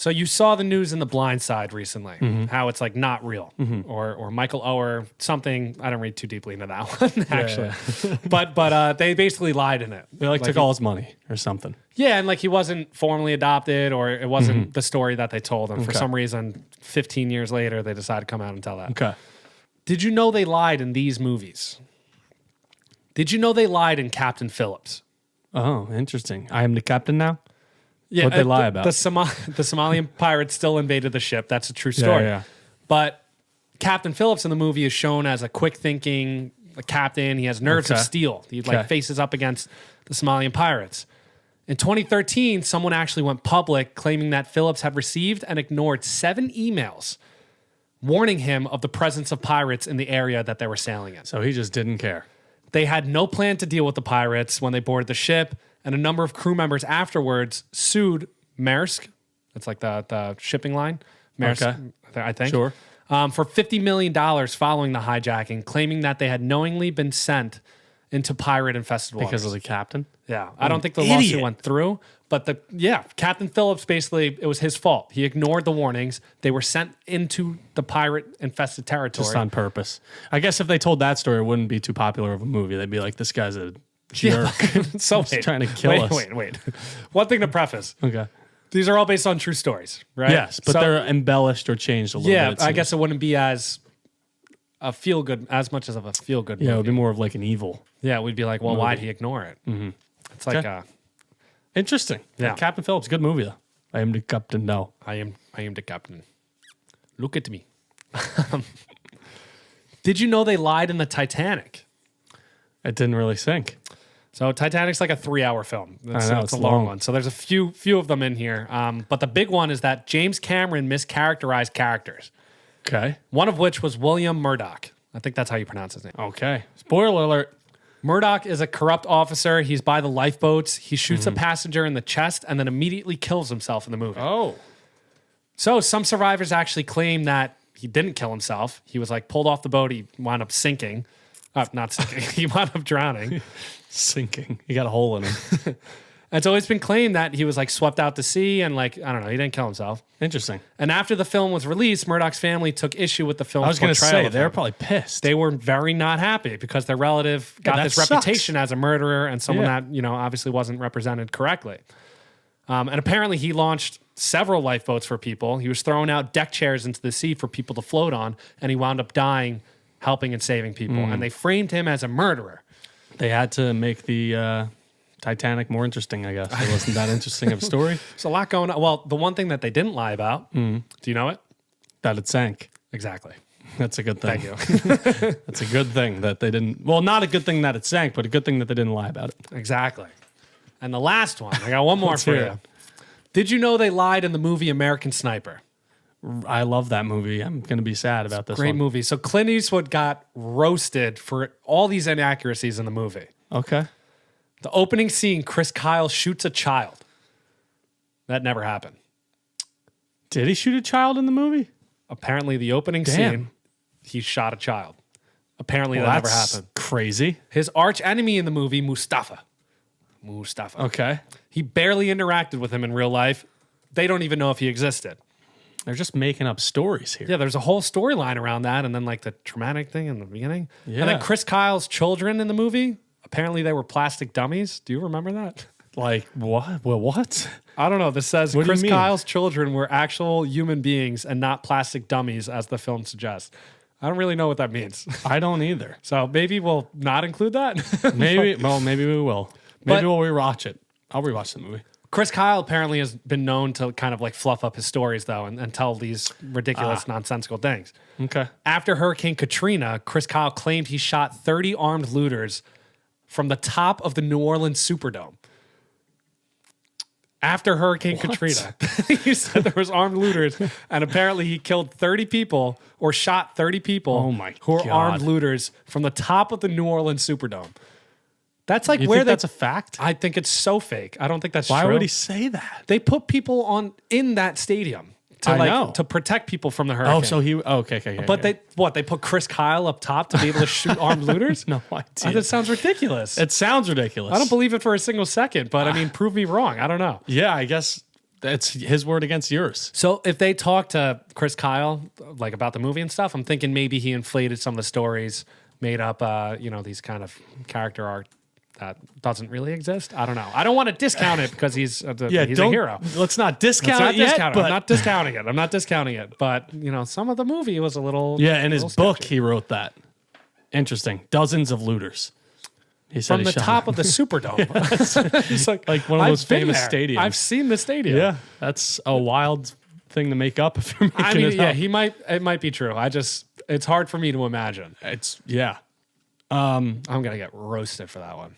So you saw the news in The Blind Side recently, how it's like not real, or Michael Oher, something. I don't read too deeply into that one actually, but they basically lied in it. They like took all his money or something. Yeah, and like he wasn't formally adopted, or it wasn't the story that they told. And for some reason, 15 years later, they decided to come out and tell that. Okay. Did you know they lied in these movies? Did you know they lied in Captain Phillips? Oh, interesting. I am the captain now? Yeah, What'd they lie about? The Somalian pirates still invaded the ship. That's a true story. Yeah. But Captain Phillips in the movie is shown as a quick-thinking captain. He has nerves of steel. He like faces up against the Somalian pirates. In 2013, someone actually went public claiming that Phillips had received and ignored 7 emails warning him of the presence of pirates in the area that they were sailing in. So he just didn't care. They had no plan to deal with the pirates when they boarded the ship, and a number of crew members afterwards sued Maersk. That's like the shipping line. Maersk, I think. Sure. For $50 million following the hijacking, claiming that they had knowingly been sent into pirate-infested waters. Because of the captain? Yeah. I don't think the lawsuit went through, but Captain Phillips, basically, it was his fault. He ignored the warnings. They were sent into the pirate-infested territory. Just on purpose. I guess if they told that story, it wouldn't be too popular of a movie. They'd be like, this guy's a jerk. So He's trying to kill us. Wait. One thing to preface. Okay. These are all based on true stories, right? Yes, but they're embellished or changed a little bit. Yeah, I guess it wouldn't be as a feel-good, as much as of a feel-good movie. Yeah, it would be more of like an evil. Yeah, we'd be like, well, why'd he ignore it? Mm-hmm. It's like Interesting. Yeah. Captain Phillips, good movie though. I am the captain now. I am the captain. Look at me. Did you know they lied in the Titanic? It didn't really sink. So Titanic's like a 3-hour film. I know, it's a long one. So there's a few of them in here. But the big one is that James Cameron mischaracterized characters. Okay. One of which was William Murdoch. I think that's how you pronounce his name. Okay. Spoiler alert. Murdoch is a corrupt officer. He's by the lifeboats. He shoots a passenger in the chest and then immediately kills himself in the movie. Oh. So some survivors actually claim that he didn't kill himself. He was like pulled off the boat. He wound up sinking. Not sinking. He wound up drowning. Sinking. He got a hole in him. It's always been claimed that he was like swept out to sea and like, I don't know, he didn't kill himself. Interesting. And after the film was released, Murdoch's family took issue with the film's I was going to portrayal say, of they're him. probably pissed. They were very not happy because their relative got that this sucks. reputation as a murderer and someone that, obviously wasn't represented correctly. And apparently he launched several lifeboats for people. He was throwing out deck chairs into the sea for people to float on, and he wound up dying helping and saving people. And they framed him as a murderer. They had to make the Titanic more interesting, I guess. It wasn't that interesting of a story. There's a lot going on. Well, the one thing that they didn't lie about, do you know it? That it sank. Exactly. That's a good thing. Thank you. That's a good thing that they didn't. Well, not a good thing that it sank, but a good thing that they didn't lie about it. Exactly. And the last one, I got one more for hear you. it. Did you know they lied in the movie American Sniper? I love that movie. I'm going to be sad about this Great one. movie. So Clint Eastwood got roasted for all these inaccuracies in the movie. Okay. The opening scene, Chris Kyle shoots a child. That never happened. Did he shoot a child in the movie? Apparently, the opening scene, he shot a child. Apparently, that never that's happened. crazy. His arch enemy in the movie, Mustafa. Okay. He barely interacted with him in real life. They don't even know if he existed. They're just making up stories here. Yeah, there's a whole storyline around that, and then like the traumatic thing in the beginning. Yeah. And then Chris Kyle's children in the movie, apparently they were plastic dummies. Do you remember that? Like, what? Well, what? I don't know. This says What do you Chris mean? Kyle's children were actual human beings and not plastic dummies, as the film suggests. I don't really know what that means. I don't either. So maybe we'll not include that. Maybe, maybe we will. Maybe But- we'll rewatch it. I'll rewatch the movie. Chris Kyle apparently has been known to kind of like fluff up his stories, though, and tell these ridiculous, nonsensical things. Okay. After Hurricane Katrina, Chris Kyle claimed he shot 30 armed looters from the top of the New Orleans Superdome. After Hurricane Katrina, he said there was armed looters, and apparently he killed 30 people or shot 30 people Oh my who were God. armed looters from the top of the New Orleans Superdome. That's like You where think that's a fact? I think it's so fake. I don't think that's Why true. would he say that? They put people in that stadium I know. to protect people from the hurricane. Oh, so he... Oh, okay. But they put Chris Kyle up top to be able to shoot armed looters? No idea. That sounds ridiculous. It sounds ridiculous. I don't believe it for a single second, but I mean, prove me wrong. I don't know. Yeah, I guess That's his word against yours. So if they talk to Chris Kyle like about the movie and stuff, I'm thinking maybe he inflated some of the stories, made up these kind of character art that doesn't really exist. I don't know. I don't want to discount it because he's a hero. Let's not discount Let's not it yet. discount it. But I'm not discounting it. I'm not discounting it. But some of the movie was a little in his book sketchy. he wrote that. Interesting. Dozens of looters. He said From the top of the Superdome. It's like one of those I've been famous there. stadiums. I've seen the stadium. Yeah, that's a wild thing to make up if you're making I mean, it yeah, up. it might be true. It's hard for me to imagine. It's I'm gonna get roasted for that one.